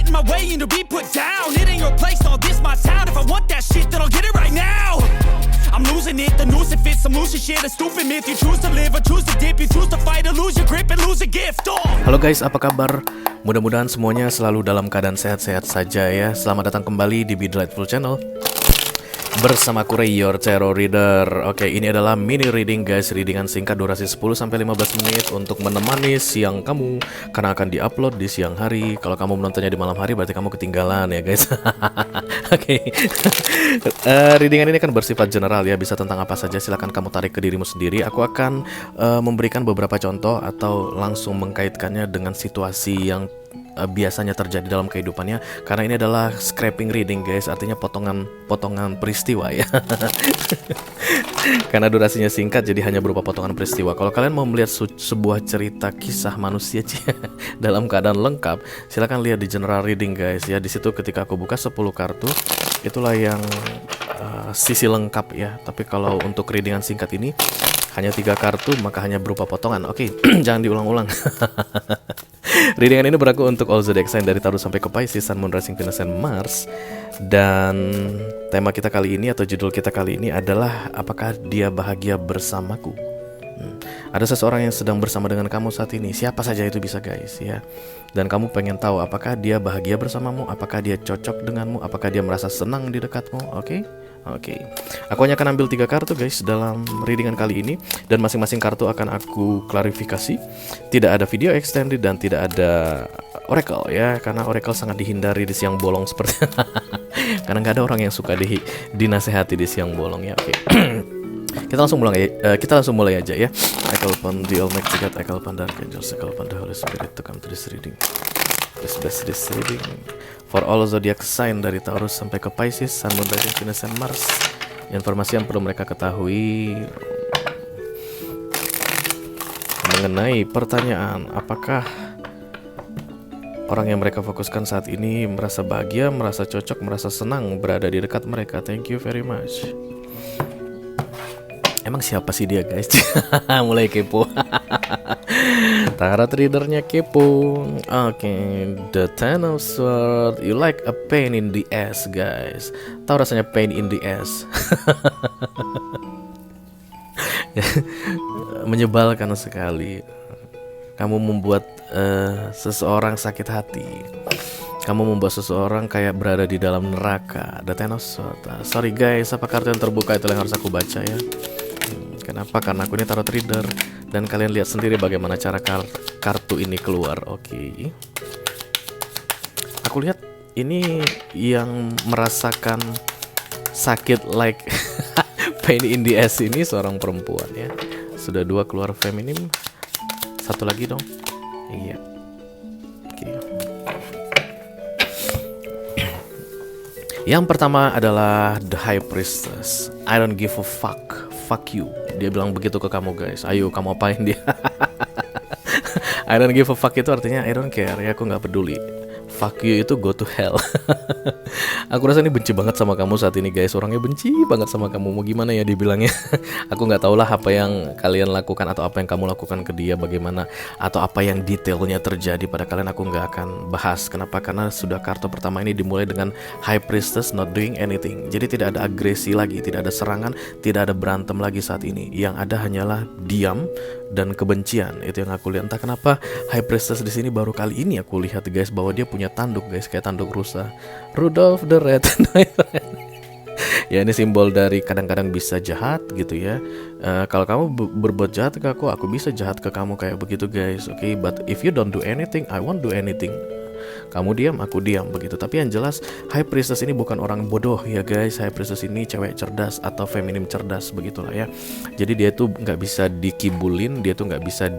get in my way and to be put down. It ain't your place, all this my town. If I want that shit, then I'll get it right now. I'm losing it, the noose it fits. I'm losing shit, a stupid myth. You choose to live or choose to dip. You choose to fight or lose your grip and lose a gift. Halo guys, apa kabar? Mudah-mudahan semuanya selalu dalam keadaan sehat-sehat saja ya. Selamat datang kembali di Be Delightful Channel bersama aku Ray, your Tarot Reader. Oke, ini adalah mini reading guys, readingan singkat durasi 10-15 menit untuk menemani siang kamu, karena akan diupload di siang hari. Kalau kamu menontonnya di malam hari berarti kamu ketinggalan ya guys. Oke. Readingan ini kan bersifat general ya, bisa tentang apa saja, silahkan kamu tarik ke dirimu sendiri. Aku akan memberikan beberapa contoh atau langsung mengkaitkannya dengan situasi yang biasanya terjadi dalam kehidupannya, karena ini adalah scraping reading guys, artinya potongan peristiwa ya. Karena durasinya singkat jadi hanya berupa potongan peristiwa. Kalau kalian mau melihat sebuah cerita kisah manusia dalam keadaan lengkap, silahkan lihat di general reading guys ya. Di situ ketika aku buka 10 kartu, itulah yang sisi lengkap ya. Tapi kalau untuk readingan singkat ini hanya 3 kartu, maka hanya berupa potongan. Oke, jangan diulang-ulang. Readingan ini berlaku untuk all zodiac sign dari Taurus sampai ke Pisces, Sun, Moon, Rising, Venus, and Mars. Dan tema kita kali ini atau judul kita kali ini adalah apakah dia bahagia bersamaku? Ada seseorang yang sedang bersama dengan kamu saat ini, siapa saja itu bisa guys ya. Dan kamu pengen tahu apakah dia bahagia bersamamu, apakah dia cocok denganmu, apakah dia merasa senang di dekatmu. Oke. Aku hanya akan ambil 3 kartu guys dalam readingan kali ini, dan masing-masing kartu akan aku klarifikasi. Tidak ada video extended dan tidak ada oracle ya, karena oracle sangat dihindari di siang bolong seperti karena nggak ada orang yang suka dinasehati di siang bolong ya. Oke. Kita langsung mulai aja ya. I call upon the Almighty God, I call upon the Archangels, I call upon the Holy Spirit to come to this reading. Please bless this reading for all zodiac sign dari Taurus sampai ke Pisces, Sun, Moon, Rising, Venus, and Mars. Informasi yang perlu mereka ketahui mengenai pertanyaan apakah orang yang mereka fokuskan saat ini merasa bahagia, merasa cocok, merasa senang berada di dekat mereka. Thank you very much. Emang siapa sih dia guys? Mulai kepo. Tarot readernya kepo. Oke, the Ten of Swords. You like a pain in the ass guys. Tahu rasanya pain in the ass? Menyebalkan sekali. Kamu membuat seseorang sakit hati. Kamu membuat seseorang kayak berada di dalam neraka. The Ten of Swords. Sorry guys, apa kartu yang terbuka itu yang harus aku baca ya? Kenapa? Karena aku ini tarot reader, dan kalian lihat sendiri bagaimana cara kartu ini keluar. Oke. Aku lihat ini yang merasakan sakit like pain in the ass ini seorang perempuan ya. Sudah 2 keluar feminim. Satu lagi dong. Iya. Oke. Yang pertama adalah The High Priestess. I don't give a fuck. Fuck you. Dia bilang begitu ke kamu guys. Ayo kamu apain dia. I don't give a fuck itu artinya I don't care ya, aku gak peduli. Fuck you itu go to hell. Aku rasa ini benci banget sama kamu saat ini guys. Orangnya benci banget sama kamu. Mau gimana ya dibilangnya. Aku gak tahulah apa yang kalian lakukan atau apa yang kamu lakukan ke dia, bagaimana, atau apa yang detailnya terjadi pada kalian. Aku gak akan bahas. Kenapa? Karena sudah kartu pertama ini dimulai dengan High Priestess not doing anything. Jadi tidak ada agresi lagi, tidak ada serangan, tidak ada berantem lagi saat ini. Yang ada hanyalah diam dan kebencian. Itu yang aku lihat. Entah kenapa High Priestess di sini baru kali ini aku lihat guys bahwa dia punya tanduk guys, kayak tanduk rusa. Rudolph the Red. Ya ini simbol dari kadang-kadang bisa jahat gitu ya. Kalau kamu berbuat jahat ke aku bisa jahat ke kamu kayak begitu guys. Oke, but if you don't do anything, I won't do anything. Kamu diam, aku diam begitu. Tapi yang jelas High Priestess ini bukan orang bodoh ya guys. High Priestess ini cewek cerdas atau feminim cerdas begitulah ya. Jadi dia tuh nggak bisa dikibulin, dia tuh nggak bisa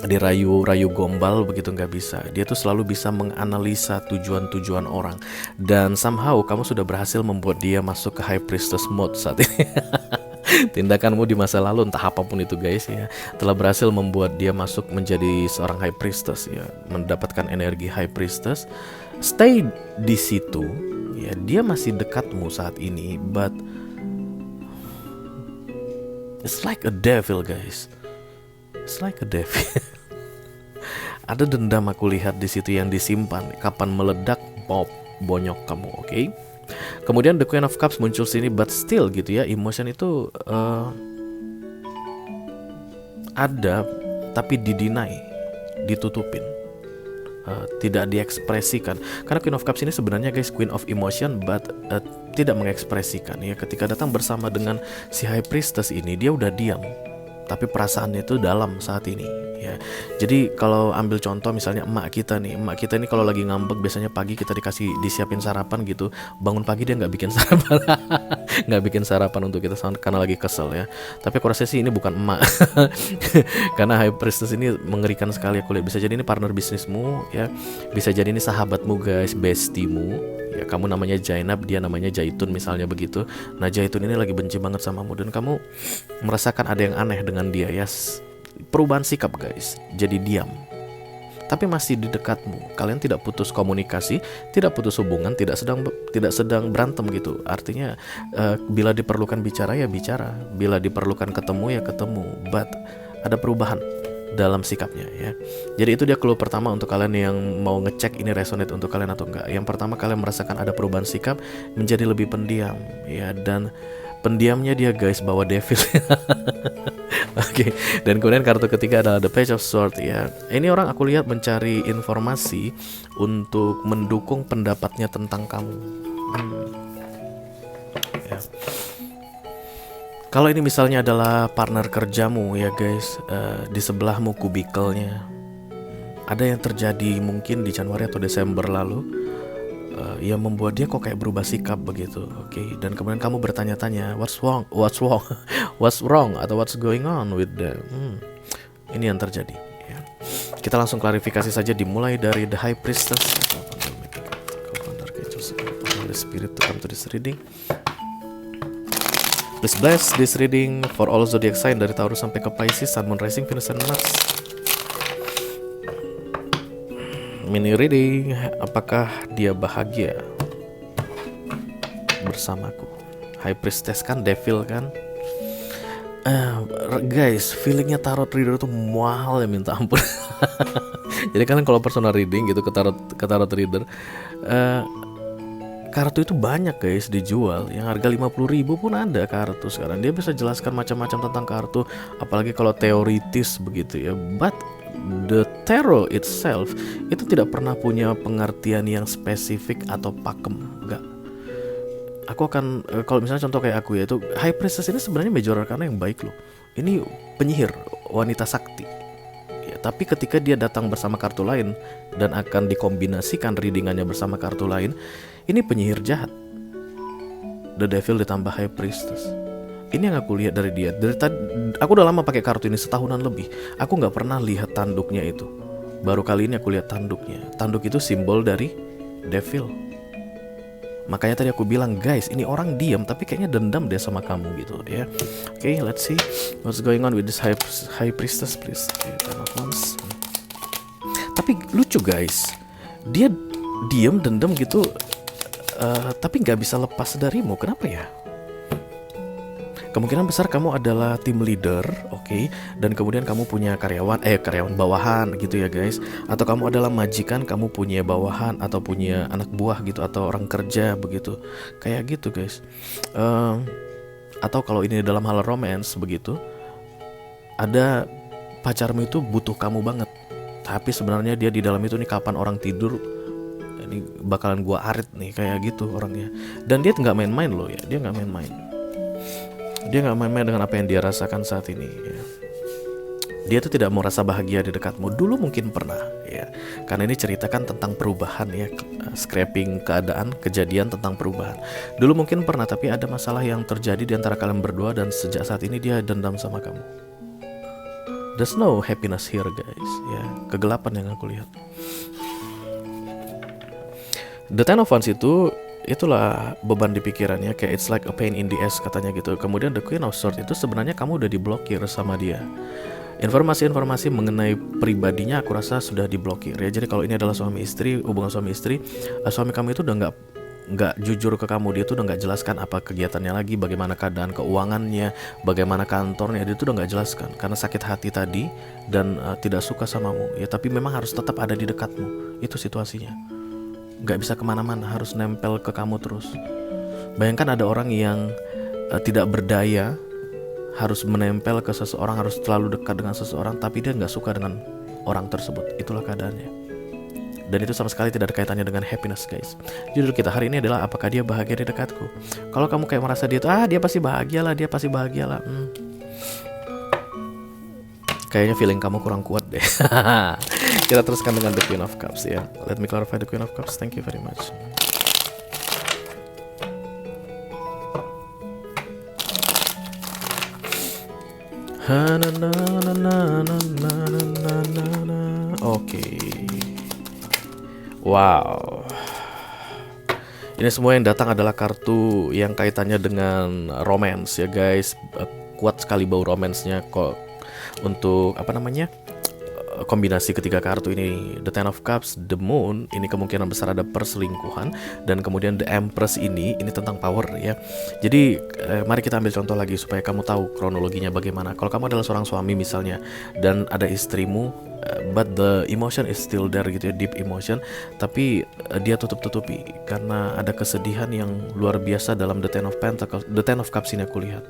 dirayu gombal begitu, nggak bisa. Dia tuh selalu bisa menganalisa tujuan-tujuan orang, dan somehow kamu sudah berhasil membuat dia masuk ke High Priestess mode saat ini. Tindakanmu di masa lalu entah apapun itu guys ya, telah berhasil membuat dia masuk menjadi seorang High Priestess ya, mendapatkan energi High Priestess. Stay di situ ya, dia masih dekatmu saat ini, but it's like a devil guys. It's like a devil. Ada dendam aku lihat di situ yang disimpan. Kapan meledak, pop, bonyok kamu, oke? Kemudian the Queen of Cups muncul sini, but still gitu ya, emotion itu ada, tapi didinai, ditutupin, tidak diekspresikan. Karena Queen of Cups ini sebenarnya guys Queen of Emotion, but tidak mengekspresikan ya. Ketika datang bersama dengan si High Priestess ini, dia udah diam, tapi perasaannya itu dalam saat ini ya. Jadi kalau ambil contoh misalnya emak kita nih kalau lagi ngambek, biasanya pagi kita disiapin sarapan gitu, bangun pagi dia nggak bikin sarapan nggak bikin sarapan untuk kita karena lagi kesel ya. Tapi aku rasa sih ini bukan emak karena High Priestess ini mengerikan sekali aku lihat. Bisa jadi ini partner bisnismu ya, bisa jadi ini sahabatmu guys, bestimu ya. Kamu namanya Zainab, dia namanya Zaitun misalnya begitu. Nah Zaitun ini lagi benci banget samamu dan kamu merasakan ada yang aneh dengan dia ya. Perubahan sikap guys, jadi diam, tapi masih di dekatmu. Kalian tidak putus komunikasi, tidak putus hubungan, tidak sedang berantem gitu. Artinya bila diperlukan bicara ya bicara, bila diperlukan ketemu ya ketemu, but ada perubahan dalam sikapnya ya. Jadi itu dia clue pertama untuk kalian yang mau ngecek ini resonate untuk kalian atau enggak. Yang pertama, kalian merasakan ada perubahan sikap, menjadi lebih pendiam ya, dan pendiamnya dia guys bawa devil. Oke. Dan kemudian kartu ketiga adalah the Page of Swords ya. Ini orang aku lihat mencari informasi untuk mendukung pendapatnya tentang kamu. Ya. Kalau ini misalnya adalah partner kerjamu ya guys, di sebelahmu kubikelnya, ada yang terjadi mungkin di Januari atau Desember lalu, yang membuat dia kok kayak berubah sikap begitu, oke? Dan kemudian kamu bertanya-tanya, what's wrong, atau what's going on with them? Ini yang terjadi. Ya. Kita langsung klarifikasi saja, dimulai dari the High Priestess. Holy Spirit to come to this reading. Please bless this reading for all zodiac sign dari Taurus sampai ke Pisces, Sun, Moon, Rising, Venus, and Mars. Mini reading, apakah dia bahagia bersamaku? High Priestess kan, devil kan. Guys, feelingnya tarot reader tuh mahal ya minta ampun. Jadi kalian kalau personal reading gitu ke tarot reader, kartu itu banyak guys dijual, yang harga 50.000 pun ada kartu sekarang. Dia bisa jelaskan macam-macam tentang kartu, apalagi kalau teoritis begitu ya. But the tarot itself itu tidak pernah punya pengertian yang spesifik atau pakem, enggak. Aku akan kalau misalnya contoh kayak aku ya, itu High Priestess ini sebenarnya major arcana yang baik loh. Ini penyihir, wanita sakti. Ya, tapi ketika dia datang bersama kartu lain dan akan dikombinasikan readingannya bersama kartu lain, ini penyihir jahat. The Devil ditambah High Priestess. Ini yang aku lihat dari dia. Aku udah lama pakai kartu ini, setahunan lebih. Aku nggak pernah lihat tanduknya itu. Baru kali ini aku lihat tanduknya. Tanduk itu simbol dari Devil. Makanya tadi aku bilang guys, ini orang diam tapi kayaknya dendam deh sama kamu gitu ya. Oke, let's see what's going on with this High Priestess please. Tapi lucu guys, dia diam dendam gitu, tapi nggak bisa lepas darimu. Kenapa ya? Kemungkinan besar kamu adalah tim leader, oke, dan kemudian kamu punya karyawan bawahan gitu ya guys. Atau kamu adalah majikan, kamu punya bawahan atau punya anak buah gitu, atau orang kerja begitu, kayak gitu guys. Atau kalau ini dalam hal romance begitu, ada pacarmu itu butuh kamu banget, tapi sebenarnya dia di dalam itu nih kapan orang tidur, ini bakalan gua arit nih kayak gitu orangnya. Dan dia nggak main-main loh ya, dia nggak main-main. Dia nggak main-main dengan apa yang dia rasakan saat ini ya. Dia tuh tidak mau rasa bahagia di dekatmu. Dulu mungkin pernah ya, karena ini ceritakan tentang perubahan ya, scraping keadaan, kejadian tentang perubahan. Dulu mungkin pernah, tapi ada masalah yang terjadi di antara kalian berdua, dan sejak saat ini dia dendam sama kamu. There's no happiness here guys ya, kegelapan yang aku lihat. The Ten of Wands itulah beban di pikirannya, kayak it's like a pain in the ass katanya gitu. Kemudian the Queen of Swords itu sebenarnya kamu udah diblokir sama dia. Informasi-informasi mengenai pribadinya aku rasa sudah diblokir ya. Jadi kalau ini adalah suami istri, hubungan suami istri, suami kamu itu udah nggak jujur ke kamu, dia tuh udah nggak jelaskan apa kegiatannya lagi, bagaimana keadaan keuangannya, bagaimana kantornya, dia tuh udah nggak jelaskan karena sakit hati tadi dan tidak suka samamu ya. Tapi memang harus tetap ada di dekatmu, itu situasinya. Nggak bisa kemana-mana, harus nempel ke kamu terus. Bayangkan ada orang yang tidak berdaya, harus menempel ke seseorang, harus terlalu dekat dengan seseorang, tapi dia nggak suka dengan orang tersebut. Itulah keadaannya. Dan itu sama sekali tidak ada kaitannya dengan happiness, guys. Judul kita hari ini adalah apakah dia bahagia di dekatku. Kalau kamu kayak merasa dia tuh dia pasti bahagia lah, dia pasti bahagia lah, kayaknya feeling kamu kurang kuat deh. Kita teruskan dengan the Queen of Cups ya. Let me clarify the Queen of Cups. Thank you very much. Oke. Wow. Ini semua yang datang adalah kartu yang kaitannya dengan romance ya guys. Kuat sekali bau romansnya kok untuk kombinasi ketiga kartu ini. The Ten of Cups, The Moon, ini kemungkinan besar ada perselingkuhan. Dan kemudian The Empress ini tentang power ya. Jadi mari kita ambil contoh lagi supaya kamu tahu kronologinya bagaimana. Kalau kamu adalah seorang suami misalnya dan ada istrimu, but the emotion is still there gitu ya, deep emotion, tapi dia tutup-tutupi karena ada kesedihan yang luar biasa dalam The Ten of Pentacles, The Ten of Cups ini aku lihat.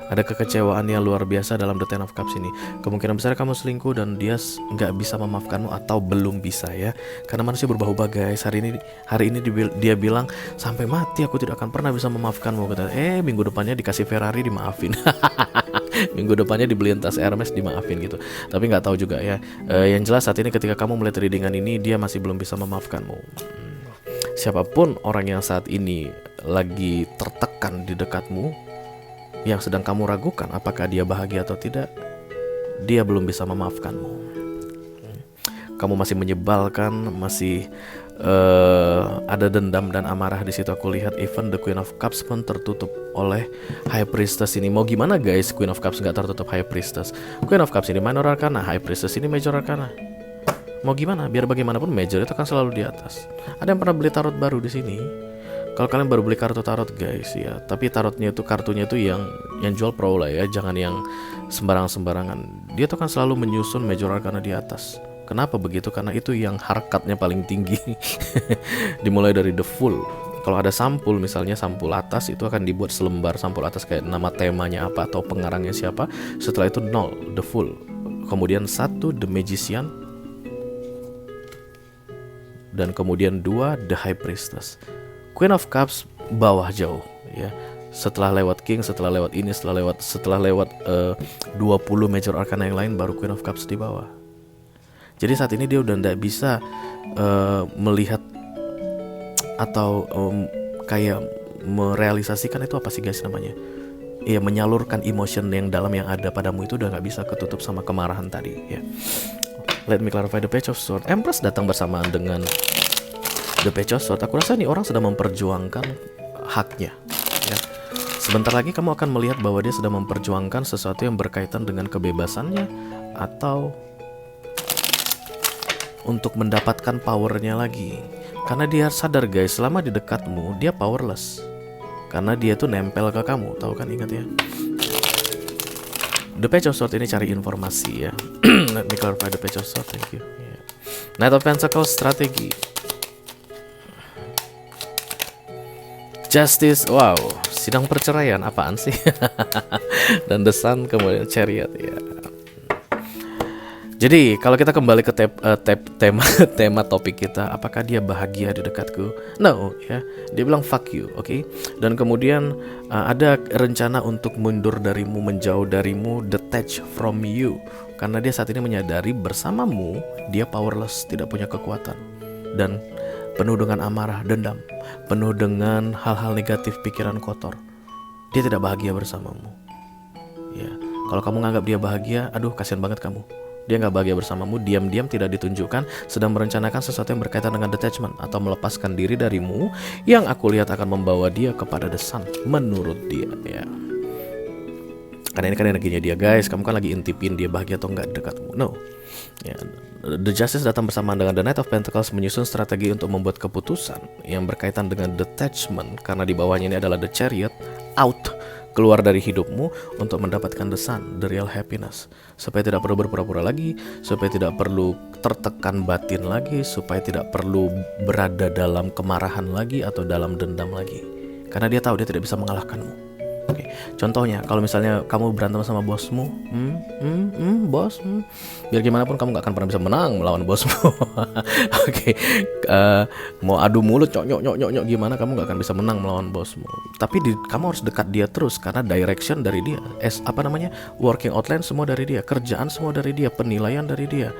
Ada kekecewaan yang luar biasa dalam The Ten of Cups ini. Kemungkinan besar kamu selingkuh dan dia nggak bisa memaafkanmu atau belum bisa ya. Karena manusia berubah-ubah guys. Hari ini dia bilang sampai mati aku tidak akan pernah bisa memaafkanmu. Kata, minggu depannya dikasih Ferrari dimaafin. Minggu depannya dibeliin tas Hermes dimaafin gitu. Tapi nggak tahu juga ya. Yang jelas saat ini ketika kamu melihat readingan ini dia masih belum bisa memaafkanmu. Siapapun orang yang saat ini lagi tertekan di dekatmu, yang sedang kamu ragukan apakah dia bahagia atau tidak, dia belum bisa memaafkanmu. Kamu masih menyebalkan, masih ada dendam dan amarah di situ. Aku lihat even the Queen of Cups pun tertutup oleh High Priestess ini. Mau gimana guys, Queen of Cups nggak tertutup High Priestess? Queen of Cups ini minor arcana, High Priestess ini major arcana. Mau gimana? Biar bagaimanapun major itu kan selalu di atas. Ada yang pernah beli tarot baru di sini? Kalau kalian baru beli kartu tarot guys ya, tapi tarotnya itu kartunya itu yang jual pro lah ya, jangan yang sembarangan. Dia tuh kan selalu menyusun major arcana di atas. Kenapa begitu? Karena itu yang harkatnya paling tinggi. Dimulai dari the full. Kalau ada sampul misalnya sampul atas itu akan dibuat selembar sampul atas kayak nama temanya apa atau pengarangnya siapa. Setelah itu 0 the full. Kemudian 1 the magician. Dan kemudian 2 the high priestess. Queen of Cups bawah jauh ya. Setelah lewat King, setelah lewat ini, setelah lewat 20 major arcana yang lain baru Queen of Cups di bawah. Jadi saat ini dia udah tidak bisa melihat atau kayak merealisasikan itu apa sih guys namanya? Iya, menyalurkan emotion yang dalam yang ada padamu itu udah nggak bisa ketutup sama kemarahan tadi ya. Let me clarify the Page of Swords. Empress datang bersamaan dengan The Page of Swords. Aku rasa nih orang sedang memperjuangkan haknya ya. Sebentar lagi kamu akan melihat bahwa dia sedang memperjuangkan sesuatu yang berkaitan dengan kebebasannya atau untuk mendapatkan powernya lagi. Karena dia sadar guys, selama di dekatmu dia powerless. Karena dia tuh nempel ke kamu, tahu kan, ingat ya. The Page of Swords ini cari informasi ya. Let me clarify the Page of Swords, thank you yeah. Knight of Pentacles, strategi. Justice, wow, sidang perceraian, apaan sih? Dan The Sun, kemudian Chariot ya. Jadi kalau kita kembali ke tema topik kita, apakah dia bahagia di dekatku? No ya, dia bilang fuck you, oke? Dan kemudian ada rencana untuk mundur darimu, menjauh darimu, detach from you. Karena dia saat ini menyadari bersamamu dia powerless, tidak punya kekuatan dan penuh dengan amarah, dendam, penuh dengan hal-hal negatif, pikiran kotor. Dia tidak bahagia bersamamu. Ya, kalau kamu nganggap dia bahagia, aduh kasihan banget kamu. Dia nggak bahagia bersamamu, diam-diam tidak ditunjukkan, sedang merencanakan sesuatu yang berkaitan dengan detachment atau melepaskan diri darimu, yang aku lihat akan membawa dia kepada The Sun, menurut dia ya. Karena ini kan energinya dia guys, kamu kan lagi intipin dia bahagia atau enggak dekatmu. No. Ya, The Justice datang bersamaan dengan The Knight of Pentacles menyusun strategi untuk membuat keputusan yang berkaitan dengan detachment, karena di bawahnya ini adalah The Chariot, out, keluar dari hidupmu untuk mendapatkan the sun, the real happiness, supaya tidak perlu berpura-pura lagi, supaya tidak perlu tertekan batin lagi, supaya tidak perlu berada dalam kemarahan lagi atau dalam dendam lagi, karena dia tahu dia tidak bisa mengalahkanmu. Oke, contohnya kalau misalnya kamu berantem sama bosmu, bos, biar gimana pun kamu gak akan pernah bisa menang melawan bosmu. Oke, mau adu mulut, nyok gimana, kamu gak akan bisa menang melawan bosmu. Tapi kamu harus dekat dia terus, karena direction dari dia, working outline semua dari dia, kerjaan semua dari dia, penilaian dari dia.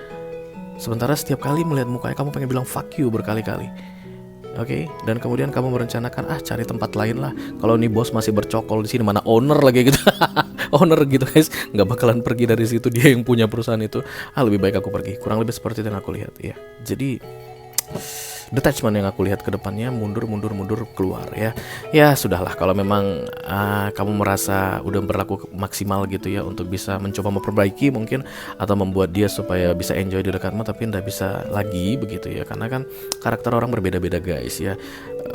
Sementara setiap kali melihat mukanya kamu pengen bilang fuck you berkali-kali. Oke, dan kemudian kamu merencanakan cari tempat lain lah. Kalau nih bos masih bercokol di sini, mana owner lagi gitu. Owner gitu guys, nggak bakalan pergi dari situ, dia yang punya perusahaan itu. Lebih baik aku pergi. Kurang lebih seperti itu yang aku lihat ya. Jadi detachment yang aku lihat ke depannya, mundur keluar ya. Ya sudahlah, kalau memang kamu merasa udah berlaku maksimal gitu ya untuk bisa mencoba memperbaiki mungkin, atau membuat dia supaya bisa enjoy di dekatmu, tapi nggak bisa lagi begitu ya, karena kan karakter orang berbeda-beda guys ya.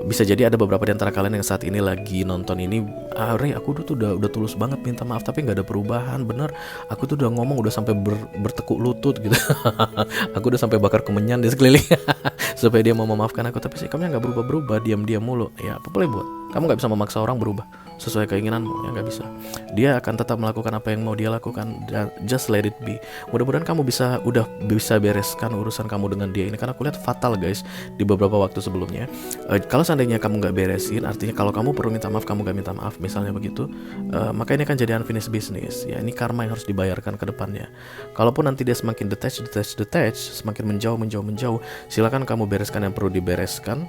Bisa jadi ada beberapa di antara kalian yang saat ini lagi nonton ini, Ray, aku tuh udah tulus banget minta maaf tapi nggak ada perubahan, bener, aku tuh udah ngomong udah sampai bertekuk lutut gitu. Aku udah sampai bakar kemenyan di sekeliling supaya dia mau memaafkan aku, tapi sikapnya nggak berubah-berubah, diam-diam mulu. Ya apa boleh buat, kamu nggak bisa memaksa orang berubah sesuai keinginanmu, ya nggak bisa. Dia akan tetap melakukan apa yang mau dia lakukan, just let it be. Mudah-mudahan kamu udah bisa bereskan urusan kamu dengan dia ini, karena aku lihat fatal guys di beberapa waktu sebelumnya. Kalau seandainya kamu nggak beresin, artinya kalau kamu perlu minta maaf kamu nggak minta maaf, misalnya begitu, maka ini akan jadi unfinished business ya. Ini karma yang harus dibayarkan ke depannya. Kalaupun nanti dia semakin detach, semakin menjauh, silakan kamu bereskan yang perlu dibereskan,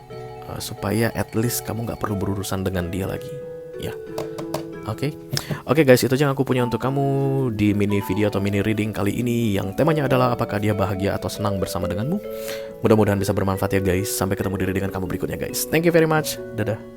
supaya at least kamu nggak perlu berurusan dengan dia lagi ya. Oke guys, itu aja yang aku punya untuk kamu di mini video atau mini reading kali ini, yang temanya adalah apakah dia bahagia atau senang bersama denganmu. Mudah-mudahan bisa bermanfaat ya guys. Sampai ketemu di readingan kamu berikutnya guys. Thank you very much. Dadah.